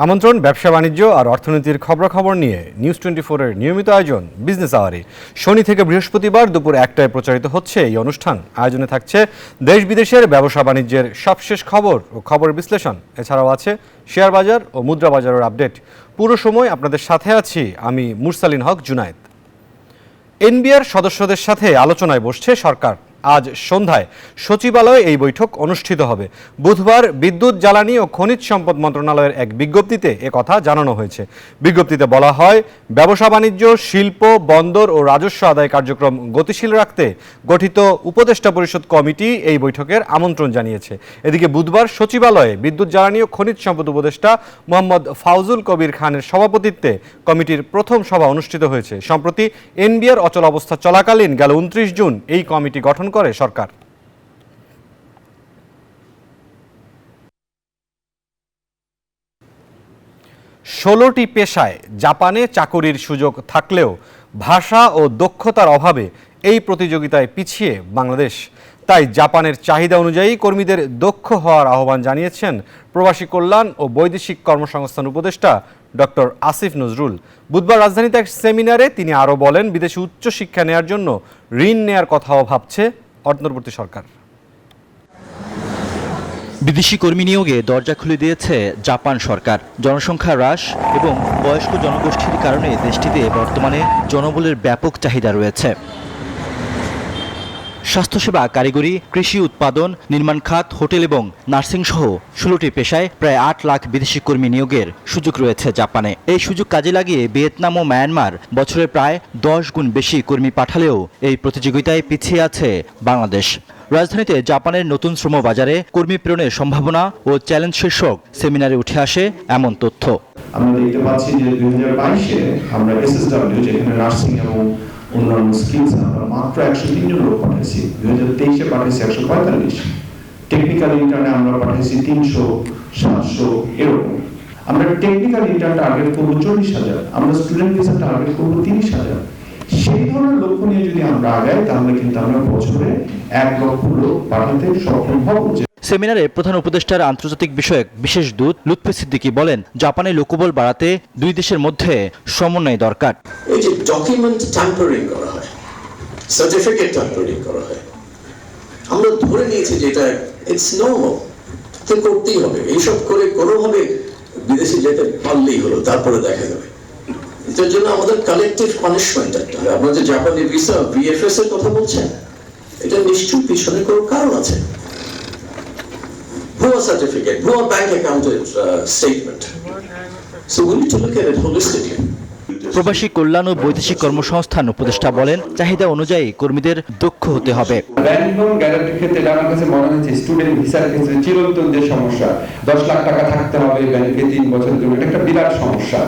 আমন্ত্রণ ব্যবসা বাণিজ্য আর অর্থনীতির খবরাখবর নিয়ে নিউজ 24-এর নিয়মিত আয়োজন বিজনেস আওয়ারে। শনি থেকে বৃহস্পতিবার দুপুর 1টায় প্রচারিত হচ্ছে এই অনুষ্ঠান। আয়োজনে থাকছে দেশ বিদেশের ব্যবসা বাণিজ্যের সবশেষ খবর ও খবর বিশ্লেষণ। এছাড়াও আছে শেয়ার বাজার ও মুদ্রা বাজারের আপডেট। পুরো সময় আপনাদের সাথে আছি আমি মুরসালিন হক জুনায়েদ। এনবিআর সদস্যদের সাথে আলোচনায় বসছে সরকার। আজ সন্ধ্যায় সচিবালয়ে এই বৈঠক অনুষ্ঠিত হবে। বুধবার বিদ্যুৎ, জ্বালানি ও খনিজ সম্পদ মন্ত্রণালয়ের এক বিজ্ঞপ্তিতে একথা জানানো হয়েছে। বিজ্ঞপ্তিতে বলা হয়, ব্যবসা বাণিজ্য, শিল্প, বন্দর ও রাজস্ব আদায় কার্যক্রম গতিশীল রাখতে গঠিত উপদেষ্টা পরিষদ কমিটি এই বৈঠকের আমন্ত্রণ জানিয়েছে। এদিকে বুধবার সচিবালয়ে বিদ্যুৎ, জ্বালানি ও খনিজ সম্পদ উপদেষ্টা মোহাম্মদ ফাউজুল কবির খানের সভাপতিত্বে কমিটির প্রথম সভা অনুষ্ঠিত হয়েছে। সম্প্রতি এনবিআর অচল অবস্থা চলাকালীন গেল 29 জুন এই কমিটি গঠন করে সরকার। 16টি পেশায় জাপানে চাকরির সুযোগ থাকলেও ভাষা ও দক্ষতার অভাবে এই প্রতিযোগিতায় পিছিয়ে বাংলাদেশ। তাই জাপানের চাহিদা অনুযায়ী কর্মীদের দক্ষ হওয়ার আহ্বান জানিয়েছেন প্রবাসী কল্যাণ ও বৈদেশিক কর্মসংস্থান উপদেষ্টা ডক্টর আসিফ নজরুল। বুধবার রাজধানীতে এক সেমিনারে তিনি আরও বলেন, বিদেশে উচ্চশিক্ষা নেয়ার জন্য ঋণ নেয়ার কথাও ভাবছে অন্তর্বর্তী সরকার। বিদেশি কর্মী নিয়োগে দরজা খুলে দিয়েছে জাপান সরকার। জনসংখ্যা হ্রাস এবং বয়স্ক জনগোষ্ঠীর কারণে দেশটিতে বর্তমানে জনবলের ব্যাপক চাহিদা রয়েছে। স্বাস্থ্যসেবা, কারিগরি, কৃষি উৎপাদন, নির্মাণ খাত, হোটেল এবং নার্সিং সহ 16টি পেশায় প্রায় 8 লাখ বিদেশি কর্মী নিয়োগের সুযোগ রয়েছে জাপানে। এই সুযোগ কাজে লাগিয়ে ভিয়েতনাম ও মায়ানমার বছরে প্রায় 10 গুণ বেশি কর্মী পাঠালেও এই প্রতিযোগিতায় পিছিয়ে আছে বাংলাদেশ। রাজধানীতে জাপানের নতুন শ্রম বাজারে কর্মী প্রেরণের সম্ভাবনা ও চ্যালেঞ্জ শীর্ষক সেমিনারে উঠে আসে এমন তথ্য। আমরা দেখতে পাচ্ছি যে 2022-এ আমরা এসএসডব্লিউ, যেখানে নার্সিং এবং অন্যান্য স্কিলস, আমরা মাত্র 103 জন লোক পাঠাইছি। 2023-এ পাঠাইছি 145। টেকনিক্যাল ইন্টার্নে আমরা পাঠাইছি 300, 700 এরকম। আমরা টেকনিক্যাল ইন্টার্ন টার্গেট করবো 40,000, আমরা স্টুডেন্ট ভিসা টার্গেট করবো 30,000। সেই ধরনের লক্ষ্য নিয়ে যদি আমরা আগাই তাহলে কিন্তু আমরা বছরে 1 লক্ষ লোক পাঠাতে সক্ষম হব। সেমিনারে প্রধান উপদেষ্টার আন্তর্জাতিক বিষয়ক বিশেষ দূত লুৎফি সিদ্দিকী বলেন, জাপানে লোকবল বাড়াতে দুই দেশের মধ্যে সমন্বয় দরকার। এই যে ডকুমেন্ট ট্যাম্পারিং করা হয়, সার্টিফিকেট ট্যাম্পারিং করা হয়, আমরা ধরে নিয়েছি যে এটা ইটস নরমাল, তো করতেই হবে। এইসব করে কোনোভাবে বিদেশে যেতে পারলেই হলো, তারপরে দেখা যাবে। এটার জন্য আমাদের কালেকটিভ পানিশমেন্ট একটা হয়। আপনারা যে জাপানি ভিসা, ভিএফএস এর কথা বলছেন, এটা নিশ্চয়ই পিছনে কোনো কারণ আছে। ভুয়া সার্টিফিকেট, ভুয়া ব্যাংক অ্যাকাউন্টের statement. So we need to look at it holistically. প্রবাসী কল্যাণ ও বৈদেশিক কর্মসংস্থান উপদেষ্টা বলেন, চাহিদা অনুযায়ী কর্মীদের দক্ষ হতে হবে। ব্যাংক লোন গ্যারান্টির ক্ষেত্রে আমার কাছে মনে হচ্ছে স্টুডেন্ট ভিসার ক্ষেত্রে চিরন্তন যে সমস্যা, 10 লাখ টাকা থাকতে হবে ব্যাংকে 3 বছরের জন্য, এটা একটা বিরাট সমস্যা।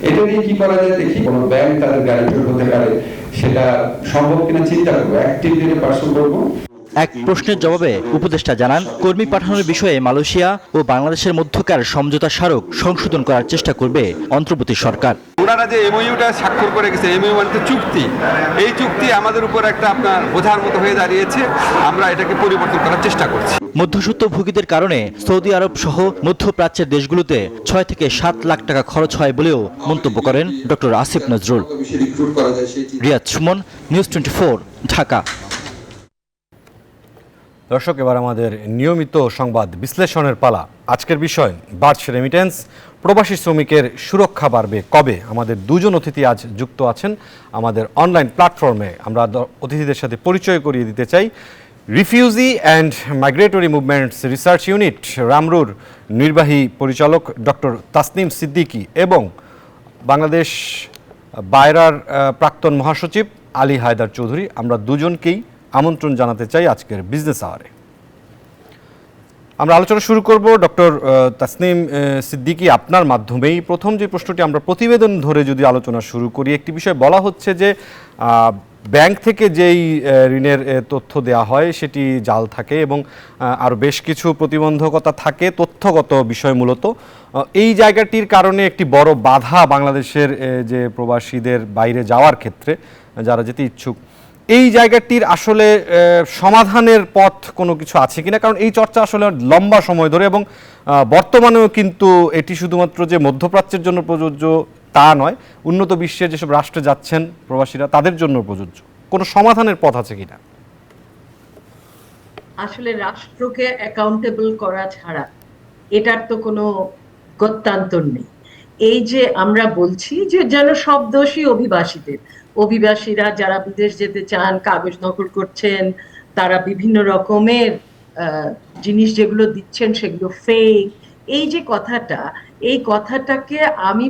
এটা নিয়ে কি করা যায় দেখি, কোনো ব্যাংক তাদের গ্যারান্টি হতে পারে, সেটা সম্ভব কিনা চিন্তা করবো, অ্যাক্টিভলি পার্সু করবো। এক প্রশ্নের জবাবে উপদেষ্টা জানান, কর্মী পাঠানোর বিষয়ে মালয়েশিয়া ও বাংলাদেশের মধ্যকার সমঝোতা স্মারক সংশোধন করার চেষ্টা করবে অন্তর্বর্তী সরকার। ওনারা যে এমওইউটা স্বাক্ষর করে গেছে, এমওইউ মানে চুক্তি, এই চুক্তি আমাদের উপর একটা আপনার বোঝার মতো হয়ে দাঁড়িয়েছে। আমরা এটাকে পরিবর্তন করার চেষ্টা করছি। মধ্যস্বত্বভোগীদের কারণে সৌদি আরব সহ মধ্যপ্রাচ্যের দেশগুলোতে 6 থেকে 7 লাখ টাকা খরচ হয় বলেও মন্তব্য করেন ডক্টর আসিফ নজরুল। রিয়াদ সুমন, নিউজ 24, ঢাকা। দর্শক, এবার আমাদের নিয়মিত সংবাদ বিশ্লেষণের পালা। আজকের বিষয়, বাড়ছে রেমিটেন্স, প্রবাসী শ্রমিকের সুরক্ষা বাড়বে কবে। আমাদের দুজন অতিথি আজ যুক্ত আছেন আমাদের অনলাইন প্ল্যাটফর্মে। আমরা অতিথিদের সাথে পরিচয় করিয়ে দিতে চাই। Refugee and migratory movements research unit রামরুর নির্বাহী পরিচালক ডক্টর তাসনিম সিদ্দিকী এবং বাংলাদেশ বায়রার প্রাক্তন মহাসচিব আলী হায়দার চৌধুরী। আমরা দুজনকেই আমন্ত্রণ জানাতে চাই আজকের বিজনেস আওয়ারে। আমরা আলোচনা শুরু করব ডক্টর তাসনিম সিদ্দিকী, আপনার মাধ্যমেই। প্রথম যে প্রশ্নটি, আমরা প্রতিবেদন ধরে যদি আলোচনা শুরু করি, একটি বিষয় বলা হচ্ছে যে ব্যাংক থেকে যেই ঋণের তথ্য দেওয়া হয় সেটি জাল থাকে এবং আরও বেশ কিছু প্রতিবন্ধকতা থাকে, তথ্যগত বিষয় মূলত। এই জায়গাটির কারণে একটি বড় বাধা বাংলাদেশের যে প্রবাসীদের বাইরে যাওয়ার ক্ষেত্রে যারা যেতে ইচ্ছুক, এই জায়গাটির আসলে সমাধানের পথ কোনো কিছু আছে কিনা, কারণ এই চর্চা আসলে লম্বা সময় ধরে এবং বর্তমানেও কিন্তু এটি শুধুমাত্র যে মধ্যপ্রাচ্যের জন্য প্রযোজ্য তা নয়, উন্নত বিশ্বের যেসব রাষ্ট্রে যাচ্ছেন প্রবাসীরা তাদের জন্য প্রযোজ্য। কোনো সমাধানের পথ আছে কিনা? আসলে রাষ্ট্রকে অ্যাকাউন্টেবল করা ছাড়া এটার তো কোনো গত্যান্তর নেই। এই যে আমরা বলছি যে যেন সব দোষী অভিবাসীদের, অভিবাসীরা যারা বিদেশ যেতে চান, কাগজ নকল করছেন, তারা বিভিন্ন রকমের জিনিস যেগুলো দিচ্ছেন সেগুলো ফেক, এই যে কথাটা, এই কথাটাকে আমি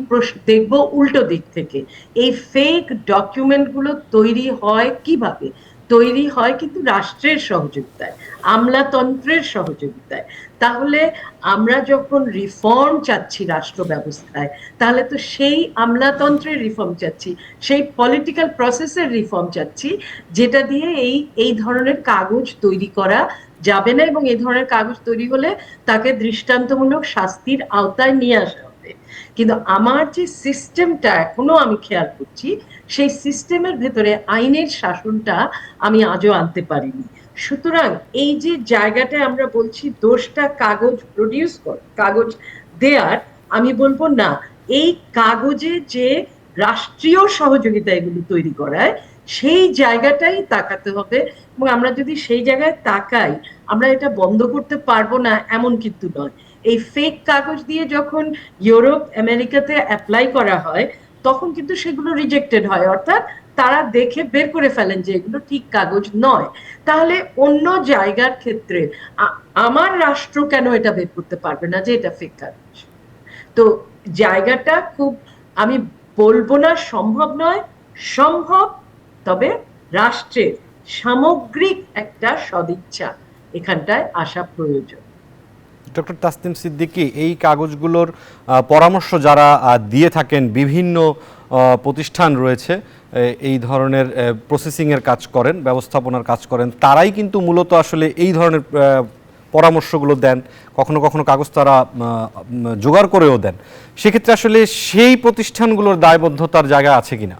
দেখব উল্টো দিক থেকে। এই ফেক ডকুমেন্টগুলো তৈরি হয় কিভাবে? তৈরি হয় কিন্তু রাষ্ট্রের সহযোগিতায়, আমলাতন্ত্রের সহযোগিতায়। তাহলে আমরা যখন রিফর্ম চাচ্ছি রাষ্ট্র ব্যবস্থায়, তাহলে তো সেই আমলাতন্ত্রের রিফর্ম চাচ্ছি, সেই পলিটিক্যাল প্রসেসের রিফর্ম চাচ্ছি, যেটা দিয়ে এই ধরনের কাগজ তৈরি করা যাবে না, এবং এই ধরনের কাগজ তৈরি হলে তাকে দৃষ্টান্তমূলক শাস্তির আওতায় নিয়ে আসা হবে। কিন্তু আমার যে সিস্টেমটা এখনো আমি খেয়াল করছি, সেই সিস্টেমের ভেতরে আইনের শাসনটা আমি আজও আনতে পারিনি। সুতরাং এই যে জায়গাটায় আমরা বলছি দোষটা কাগজ প্রডিউস কর, কাগজ দেয়ার, আমি বলবো না, এই কাগজে যে রাষ্ট্রীয় সহযোগিতা এগুলো তৈরি করায় সেই জায়গাটাই তাকাতে হবে। এবং আমরা যদি সেই জায়গায় তাকাই, আমরা এটা বন্ধ করতে পারবো না এমন কিন্তু নয়। এই ফেক কাগজ দিয়ে যখন ইউরোপ আমেরিকাতে অ্যাপ্লাই করা হয়, তখন কিন্তু সেগুলো রিজেক্টেড হয়, অর্থাৎ তারা দেখে বের করে ফেলেন যে এগুলো ঠিক কাগজ নয়। তাহলে অন্য জায়গার ক্ষেত্রে আমার রাষ্ট্র কেন এটা বের করতে পারবে না যে এটা ফেক কাগজ? তো জায়গাটা খুব, আমি বলবো না সম্ভব নয়, সম্ভব, তবে রাষ্ট্রের সামগ্রিক একটা সদিচ্ছা এখানটায় আসা প্রয়োজন। ডক্টর তাসনিম সিদ্দিকী, এই কাগজগুলোর পরামর্শ যারা দিয়ে থাকেন, বিভিন্ন প্রতিষ্ঠান রয়েছে এই ধরনের প্রসেসিংয়ের কাজ করেন, ব্যবস্থাপনার কাজ করেন, তারাই কিন্তু মূলত আসলে এই ধরনের পরামর্শগুলো দেন, কখনো কখনো কাগজ তারা জোগাড় করেও দেন। সেক্ষেত্রে আসলে সেই প্রতিষ্ঠানগুলোর দায়বদ্ধতার জায়গা আছে কিনা?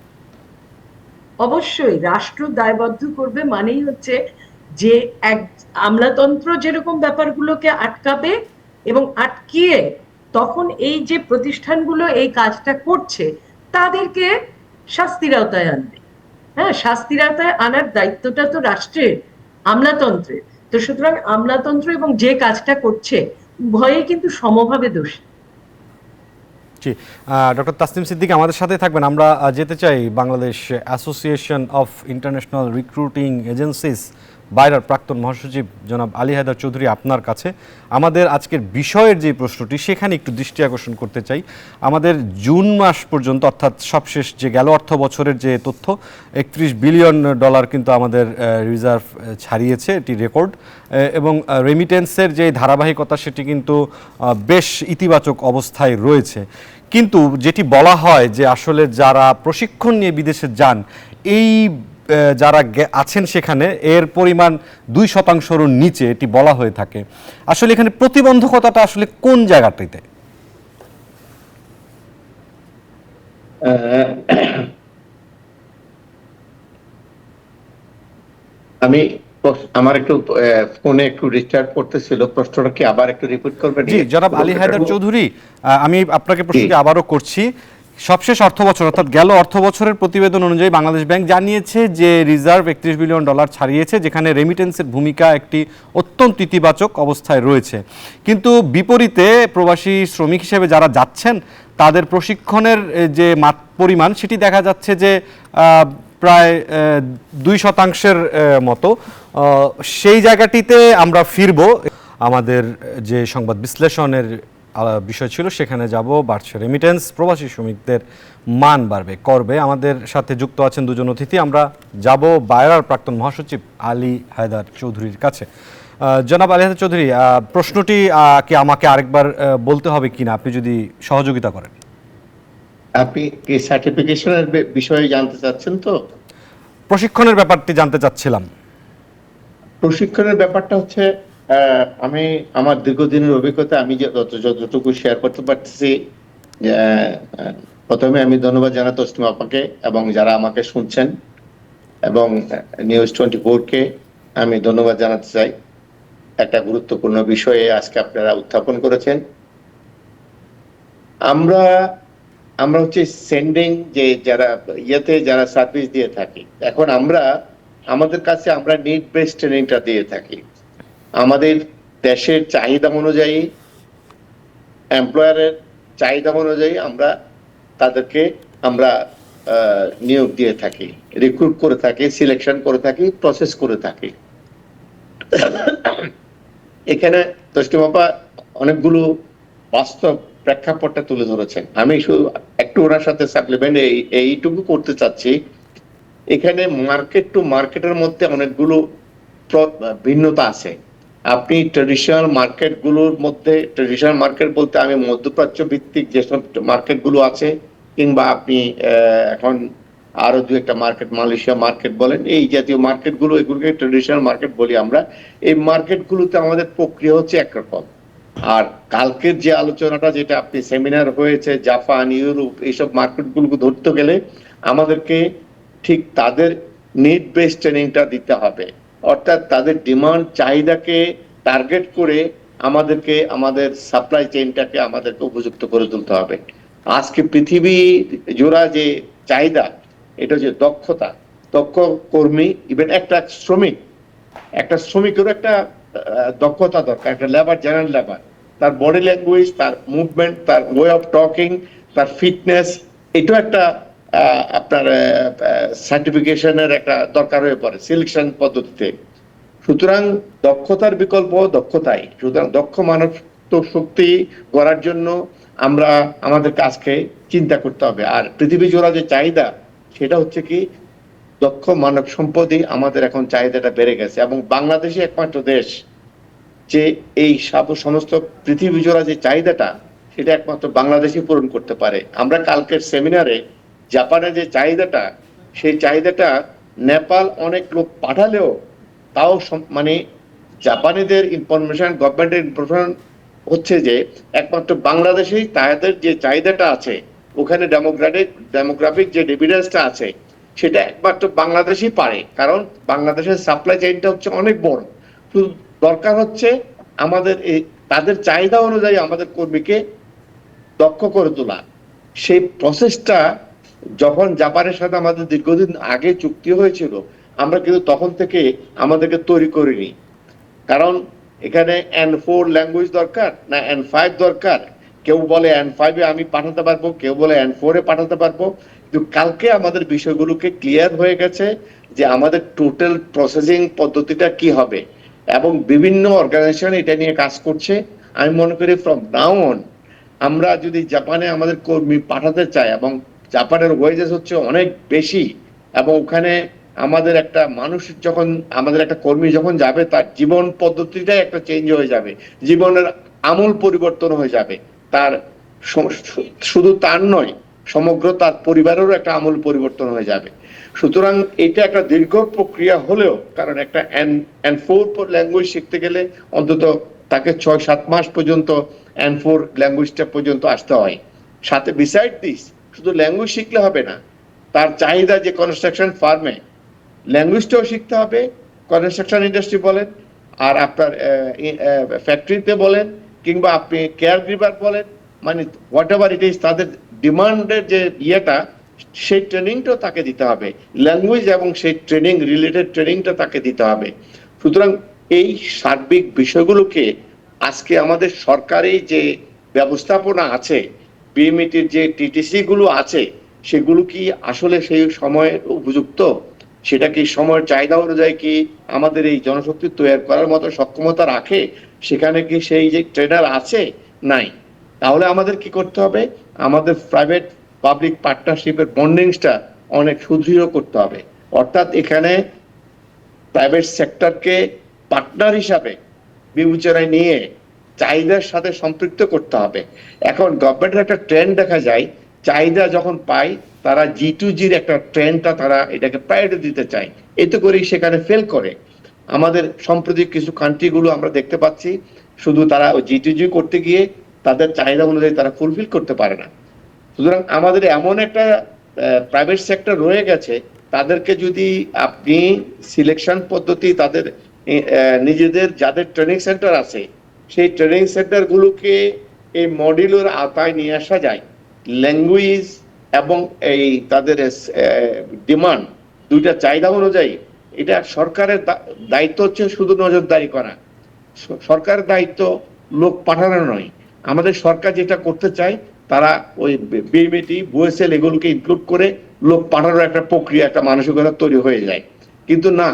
অবশ্যই রাষ্ট্র দায়বদ্ধ করবে, মানেই হচ্ছে যে এক আমলাতন্ত্র যেরকম ব্যাপারগুলোকে আটকাবে এবং আটকিয়ে তখন এই যে প্রতিষ্ঠানগুলো এই কাজটা করছে তাদেরকে শাস্তির আওতায় আনবে। হ্যাঁ, শাস্তির আওতায় আনার দায়িত্বটা তো রাষ্ট্রের, আমলাতন্ত্রের। তো সুতরাং আমলাতন্ত্র এবং যে কাজটা করছে উভয়ই কিন্তু সমভাবে দোষী। জি, ডক্টর তাসনিম সিদ্দিকী আমাদের সাথে থাকবেন। আমরা যেতে চাই Bangladesh association of international recruiting agencies বাইরার প্রাক্তন মহাসচিব জনাব আলী হায়দার চৌধুরী, আপনার কাছে আমাদের আজকের বিষয়ের যে প্রশ্নটি সেখানে একটু দৃষ্টি আকর্ষণ করতে চাই। আমাদের জুন মাস পর্যন্ত, অর্থাৎ সবশেষ যে গেল অর্থ বছরের যে তথ্য, $31 বিলিয়ন কিন্তু আমাদের রিজার্ভ ছাড়িয়েছে, এটি রেকর্ড, এবং রেমিটেন্সের যে ধারাবাহিকতা সেটি কিন্তু বেশ ইতিবাচক অবস্থায় রয়েছে। কিন্তু যেটি বলা হয় যে আসলে যারা প্রশিক্ষণ নিয়ে বিদেশে যান, এই যারা আছেন সেখানে এর পরিমাণ 2%-র নিচে এটি বলা হয়ে থাকে। আসলে এখানে প্রতিবন্ধকতাটা আসলে কোন জায়গাটিতে? আমি আমার একটু ফোনে একটু ডিস্টার্ব করতেছিল, প্রশ্নটা কি আবার একটু রিপিট করবেন? জি জনাব আলী হায়দার চৌধুরী, আমি আপনাকে প্রশ্নটি আবারও করছি। সবশেষ অর্থ বছর অর্থাৎ গেল অর্থ বছরের প্রতিবেদন অনুযায়ী বাংলাদেশ ব্যাংক জানিয়েছে যে রিজার্ভ $31 বিলিয়ন ছাড়িয়েছে, যেখানে রেমিটেন্সের ভূমিকা একটি অত্যন্ত ইতিবাচক অবস্থায় রয়েছে। কিন্তু বিপরীতে প্রবাসী শ্রমিক হিসেবে যারা যাচ্ছেন তাদের প্রশিক্ষণের যে পরিমাণ সেটি দেখা যাচ্ছে যে প্রায় 2%-র মতো। সেই জায়গাটিতে আমরা ফিরব। আমাদের যে সংবাদ বিশ্লেষণের বিষয় ছিল সেখানে যাব। বাড়ছে রেমিটেন্স, প্রবাসী শ্রমিকদের মান বাড়বে করবে। আমাদের সাথে যুক্ত আছেন দুজন অতিথি। আমরা যাব বাইরার প্রাক্তন মহাসচিব আলী হায়দার চৌধুরীর কাছে। জনাব আলী হায়দার চৌধুরী, প্রশ্নটি কি আমাকে আরেকবার বলতে হবে কিনা, আপনি যদি সহযোগিতা করেন। আপনি কি সার্টিফিকেশনের বিষয়ে জানতে চাচ্ছেন? তো প্রশিক্ষণের ব্যাপারটি জানতে চাচ্ছিলাম। প্রশিক্ষণের ব্যাপারটা হচ্ছে, আমি আমার দীর্ঘদিনের অভিজ্ঞতা আমি যতটুকু শেয়ার করতে পারতেছি, প্রথমে আমি ধন্যবাদ জানাতে তসলিমা আপাকে এবং যারা আমাকে শুনছেন। এবং নিউজ 24-কে আমি ধন্যবাদ জানাতে চাই। একটা গুরুত্বপূর্ণ বিষয়ে আজকে আপনারা উত্থাপন করেছেন। আমরা হচ্ছে সেন্ডিং যে যারা সার্ভিস দিয়ে থাকি, এখন আমাদের কাছে আমরা নিড বেসড ট্রেনিংটা দিয়ে থাকি। আমাদের দেশের চাহিদা অনুযায়ী, এমপ্লয়ারের চাহিদা অনুযায়ী তাদেরকে নিয়োগ দিয়ে থাকি, রিক্রুট করে থাকি, সিলেকশন করে থাকি, প্রসেস করে থাকি। এখানে তসলিমা অনেকগুলো বাস্তব প্রেক্ষাপটটা তুলে ধরেছেন। আমি শুধু একটু ওনার সাথে সাপ্লিমেন্ট এইটুকু করতে চাচ্ছি। এখানে মার্কেট টু মার্কেটের মধ্যে অনেকগুলো ভিন্নতা আছে। আপনি ট্রেডিশনাল মার্কেটগুলোর মধ্যে, ট্রেডিশনাল মার্কেট বলতে আমি মধ্যপ্রাচ্য ভিত্তিক যেসব মার্কেটগুলো আছে, কিংবা আপনি এখন আরো দু একটা মার্কেট, মালয়েশিয়া মার্কেট বলেন, এই জাতীয় মার্কেটগুলো, এগুলোকে ট্রেডিশনাল মার্কেট বলি আমরা। এই মার্কেটগুলোতে আমাদের প্রক্রিয়া হচ্ছে একরকম। আর কালকের যে আলোচনাটা, যেটা আপনি সেমিনার হয়েছে জাপান, ইউরোপ, এইসব মার্কেটগুলো ধরতে গেলে আমাদেরকে ঠিক তাদের নিড বেসড ট্রেনিংটা দিতে হবে। অর্থাৎ তাদের ডিমান্ড, চাহিদাকে টার্গেট করে আমাদেরকে আমাদের সাপ্লাই চেইনটাকে আমাদেরকে উপযুক্ত করে তুলতে হবে। আজকে পৃথিবী জোড়া যে চাহিদা, এটা যে দক্ষতা, দক্ষ কর্মী, ইভেন একটা শ্রমিকেরও একটা দক্ষতা দরকার, একটা লেবার, জেনারেল লেবার, তার বডি ল্যাঙ্গুয়েজ, তার মুভমেন্ট, তার ওয়ে অফ টকিং, তার ফিটনেস, এটাও একটা আপনার সার্টিফিকেশনের একটা দরকার হয়ে পড়ে সিলেকশন পদ্ধতিতে। সুতরাং দক্ষতার বিকল্প দক্ষতাই। সুতরাং দক্ষ মানব শক্তি গড়ার জন্য আমাদের কাজকে চিন্তা করতে হবে। আর পৃথিবী জোড়া যে চাহিদা, সেটা হচ্ছে কি দক্ষ মানব সম্পদই আমাদের এখন চাহিদাটা বেড়ে গেছে। এবং বাংলাদেশে একমাত্র দেশ যে এই সমস্ত পৃথিবী জোড়া যে চাহিদাটা, সেটা একমাত্র বাংলাদেশই পূরণ করতে পারে। আমরা কালকের সেমিনারে জাপানের যে চাহিদাটা, সেই চাহিদাটা নেপাল অনেক লোক পাঠালেও তাও মানে জাপানিদের ইনফরমেশন, গভর্নমেন্টের ইনফরমেশন হচ্ছে যে একমাত্র বাংলাদেশেই তাদের যে চাহিদাটা আছে, ওখানে ডেমোগ্রাফিক যে ডিভিডেন্সটা আছে, সেটা একমাত্র বাংলাদেশই পারে। কারণ বাংলাদেশের সাপ্লাই চেইনটা হচ্ছে অনেক বড়। শুধু দরকার হচ্ছে আমাদের তাদের চাহিদা অনুযায়ী আমাদের কর্মীকে দক্ষ করে তোলা। সেই প্রসেসটা যখন জাপানের সাথে আমাদের দীর্ঘদিন আগে চুক্তি হয়েছিল, আমরা কিন্তু তখন থেকে আমাদেরকে তৈরি করিনি। কারণ এখানে N4 ল্যাঙ্গুয়েজ দরকার না N5 দরকার। কেউ বলে N5 এ আমি পাঠাতে পারবো, কেউ বলে N4 এ পাঠাতে পারবো। কিন্তু কালকে আমাদের বিষয়গুলোকে ক্লিয়ার হয়ে গেছে যে আমাদের টোটাল প্রসেসিং পদ্ধতিটা কি হবে, এবং বিভিন্ন অর্গানাইজেশন এটা নিয়ে কাজ করছে। আমি মনে করি ফ্রম নাও অন আমরা যদি জাপানে আমাদের কর্মী পাঠাতে চাই, এবং জাপানের ওয়েজেস হচ্ছে অনেক বেশি, এবং ওখানে আমাদের একটা মানুষ যখন, আমাদের একটা কর্মী যখন যাবে, তার জীবন পদ্ধতিটাই একটা চেঞ্জ হয়ে যাবে, জীবনের আমূল পরিবর্তন হয়ে যাবে। তার শুধু তার নয়, সমগ্র তার পরিবারেরও একটা আমূল পরিবর্তন হয়ে যাবে। সুতরাং এটা একটা দীর্ঘ প্রক্রিয়া হলেও, কারণ একটা N4 ল্যাঙ্গুয়েজ শিখতে গেলে অন্তত তাকে 6-7 মাস পর্যন্ত N4 ল্যাঙ্গুয়েজটা পর্যন্ত আসতে হয়। সাথে বিসাইড দিস শুধু ল্যাঙ্গুয়েজ শিখলে হবে না, তার চাহিদা যে কনস্ট্রাকশন ফার্মে ল্যাঙ্গুয়েজটাও শিখতে হবে, কনস্ট্রাকশন ইন্ডাস্ট্রি বলেন, আর আপনার ফ্যাক্টরিতে বলেন, কিংবা আপনি কেয়ার গিভার বলেন, মানে হোয়াট এভার ইট ইজ, তাদের ডিমান্ডের যে ইয়েটা, সেই ট্রেনিংটাও তাকে দিতে হবে, ল্যাঙ্গুয়েজ এবং সেই ট্রেনিং রিলেটেড ট্রেনিংটা তাকে দিতে হবে। সুতরাং এই সার্বিক বিষয়গুলোকে আজকে আমাদের সরকারি যে ব্যবস্থাপনা আছে, বিএমইটির যে টিটিসি গুলো আছে, সেগুলো কি আসলে সেই সময়ে উপযুক্ত? সেটা কি সময়ের চাহিদা অনুযায়ী কি আমাদের এই জনশক্তি তৈরি করার মতো সক্ষমতা রাখে? সেখানে কি সেই যে ট্রেনার আছে? নাই। তাহলে আমাদের কি করতে হবে? আমাদের প্রাইভেট পাবলিক পার্টনারশিপের বন্ডিংসটা অনেক সুদৃঢ় করতে হবে। অর্থাৎ এখানে প্রাইভেট সেক্টরকে পার্টনার হিসাবে বিবেচনায় নিয়ে চাহিদার সাথে সম্পৃক্ত করতে হবে। এখন গভর্নমেন্টের একটা ট্রেন্ড দেখা যায়, চাহিদা যখন পায় তারা G2Gর একটা ট্রেন্ডটা তারা এটাকে প্রায়োরিটি দিতে চায়, এতে করেই সেখানে ফেল করে। আমাদের সম্প্রতি কিছু কান্ট্রিগুলো আমরা দেখতে পাচ্ছি, শুধু তারা G2G করতে গিয়ে তাদের চাহিদা অনুযায়ী তারা ফুলফিল করতে পারে না। সুতরাং আমাদের এমন একটা প্রাইভেট সেক্টর রয়ে গেছে তাদেরকে যদি আপনি সিলেকশন পদ্ধতি তাদের নিজেদের যাদের ট্রেনিং সেন্টার আছে সেই ট্রেনিং সেন্টারগুলোকে এই মডিউলের আওতায় নিয়ে আসা যায়, ল্যাঙ্গুয়েজ এবং এই তাদের ডিমান্ড দুইটা চাহিদা অনুযায়ী, এটা সরকারের দায়িত্ব হচ্ছে শুধু নজরদারি করা। সরকারের দায়িত্ব লোক পাঠানো নয়। আমাদের সরকার যেটা করতে চায় তারা ওই বিএমইটি বুয়েসেল এগুলোকে ইনক্লুড করে লোক পাঠানোর একটা প্রক্রিয়া, একটা মানসিকতা তৈরি হয়ে যায়। কিন্তু না,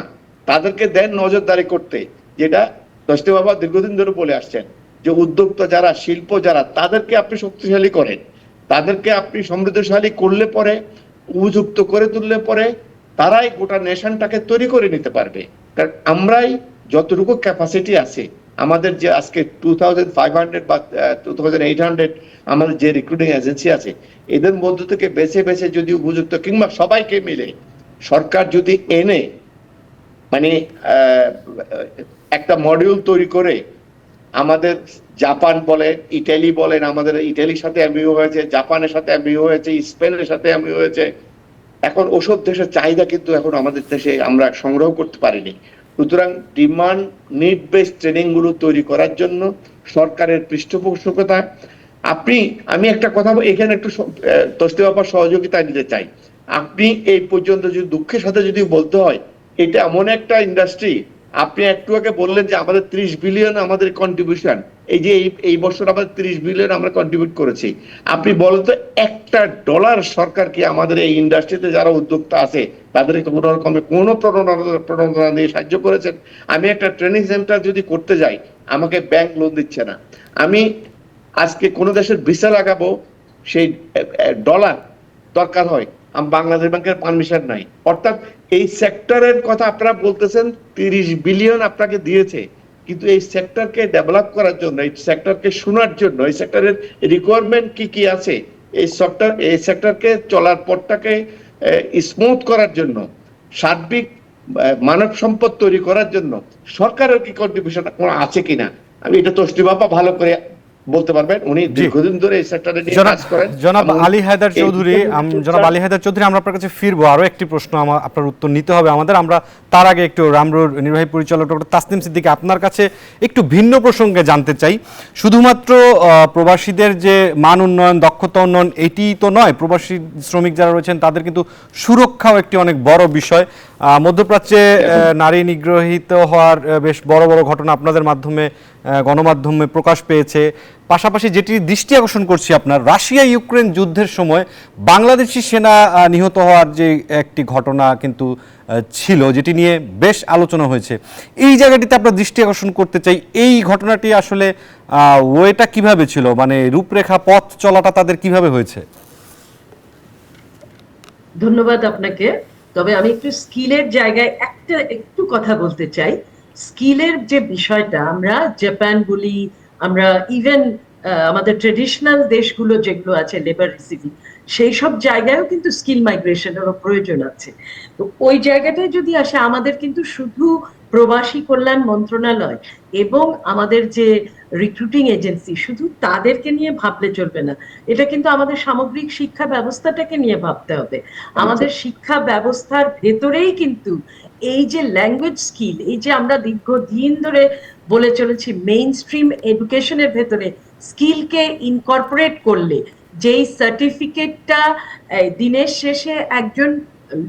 তাদেরকে দেন নজরদারি করতে, যেটা দশটি বাবা দীর্ঘদিন ধরে বলে আসছেন যে উদ্যোক্তা যারা, শিল্প যারা, তাদেরকে আপনি শক্তিশালী করেন, তাদেরকে আপনি সমৃদ্ধশালী করলে পরে, উপযুক্ত করে তুললে পরে তারাই গোটা নেশনটাকে তৈরি করে নিতে পারবে। কারণ আমরাই যতটুকু ক্যাপাসিটি আছে, আমাদের যে আজকে 2500 বা 2800 আমাদের যে রিক্রুটিং এজেন্সি আছে, এদের মধ্য থেকে বেছে বেছে যদি উপযুক্ত কিংবা সবাইকে মিলে সরকার যদি এনে মানে একটা মডিউল তৈরি করে, আমাদের জাপান বলেন, ইটালি বলেন, আমাদের ইটালির সাথে এমইউ হয়েছে, জাপানের সাথে এমইউ হয়েছে, স্পেনের সাথে এমইউ হয়েছে। এখন ওসব দেশের চাহিদা কিন্তু এখন আমাদের দেশে আমরা সংগ্রহ করতে পারিনি। সুতরাং ডিমান্ড নিড বেসড ট্রেনিং গুলো তৈরি করার জন্য সরকারের পৃষ্ঠপোষকতা, আমি একটা কথা এখানে একটু তসলিমা আপার সহযোগিতা নিতে চাই। আপনি এই পর্যন্ত যদি দুঃখের সাথে যদি বলতে হয়, এটা এমন একটা ইন্ডাস্ট্রি, আপনি একটু আগে বললেন যে আমাদের 30 বিলিয়ন আমাদের কন্ট্রিবিউশন, এই যে এই বছর আমাদের 30 বিলিয়ন আমরা কন্ট্রিবিউট করেছি। আপনি বলেন তো $1 সরকার কি আমাদের এই ইন্ডাস্ট্রিতে যারা উদ্যোক্তা আছে তাদেরকে কোনো রকমের কোনো প্রণোদনা দিয়ে সাহায্য করেছেন? আমি একটা ট্রেনিং সেন্টার যদি করতে যাই, আমাকে ব্যাংক লোন দিচ্ছে না। আমি আজকে কোনো দেশের ভিসা লাগাবো, সেই ডলার দরকার হয়, বাংলাদেশ ব্যাংকের পারমিশন নাই। অর্থাৎ এই সেক্টরের কথা আপনারা বলতেছেন 30 বিলিয়ন আপনাকে দিয়েছে, কিন্তু এই সেক্টরকে ডেভেলপ করার জন্য, এই সেক্টরকে শোনার জন্য, এই সেক্টরের রিকোয়ারমেন্ট কি কি আছে, এই সেক্টরকে চলার পথটাকে স্মুথ করার জন্য, সার্বিক মানব সম্পদ তৈরি করার জন্য সরকারের কি কন্ট্রিবিউশন আছে কিনা, আমি এটা তসলিমা আপা ভালো করে বলতে পারবেন। উনি দীর্ঘদিন ধরে এই সেক্টরে নিয়ে কাজ করেন। জনাব আলী হায়দার চৌধুরী, আমরা আপনার কাছে ফিরবো। আরো একটি প্রশ্ন আপনার উত্তর নিতে হবে আমাদের। আমরা তার আগে একটু রামরুর নির্বাহী পরিচালক ডক্টর তাসনিম সিদ্দিকী আপনার কাছে একটু ভিন্ন প্রসঙ্গে জানতে চাই। শুধুমাত্র প্রবাসীদের যে মান উন্নয়ন, দক্ষতা উন্নয়ন এটি তো নয়, প্রবাসী শ্রমিক যারা রয়েছেন তাদের কিন্তু সুরক্ষাও একটি অনেক বড় বিষয়। মধ্যপ্রাচ্যে নারী নিগ্রহিত হওয়ার বেশ বড় বড় ঘটনা আপনাদের মাধ্যমে, গণমাধ্যমে প্রকাশ পেয়েছে। পাশাপাশি যেটি দৃষ্টি আকর্ষণ করছি, আপনার রাশিয়া ইউক্রেন যুদ্ধের সময় বাংলাদেশি সেনা নিহত হওয়ার যে একটি ঘটনা কিন্তু ছিল, যেটি নিয়ে বেশ আলোচনা হয়েছে। এই জায়গাটিতে আপনার দৃষ্টি আকর্ষণ করতে চাই, এই ঘটনাটি আসলে ওয়েটা কিভাবে ছিল, মানে রূপরেখা, পথ চলাটা তাদের কিভাবে হয়েছে? ধন্যবাদ আপনাকে। তবে আমি একটু স্কিলের জায়গায় একটু কথা বলতে চাই। স্কিলের যে বিষয়টা, আমরা জাপান বলি, আমরা ইভেন আমাদের ট্রেডিশনাল দেশগুলো যেগুলো আছে লেবার রিসিভিং, সেই সব জায়গায়ও কিন্তু স্কিল মাইগ্রেশনের প্রয়োজন আছে। তো ওই জায়গাটায় যদি আসে, আমাদের কিন্তু শুধু প্রবাসী কল্যাণ মন্ত্রণালয় এবং আমাদের যে রিক্রুটিং এজেন্সি, শুধু তাদেরকে নিয়ে ভাবলে চলবে না। এটা কিন্তু আমাদের সামগ্রিক শিক্ষা ব্যবস্থাটাকে নিয়ে ভাবতে হবে। আমাদের শিক্ষা ব্যবস্থার ভেতরেই কিন্তু এই যে ল্যাঙ্গুয়েজ স্কিল, এই যে আমরা দীর্ঘদিন ধরে বলে চলেছি মেইন স্ট্রিম এডুকেশনের ভেতরে স্কিলকে ইনকর্পোরেট করলে যেই সার্টিফিকেটটা দিনের শেষে একজন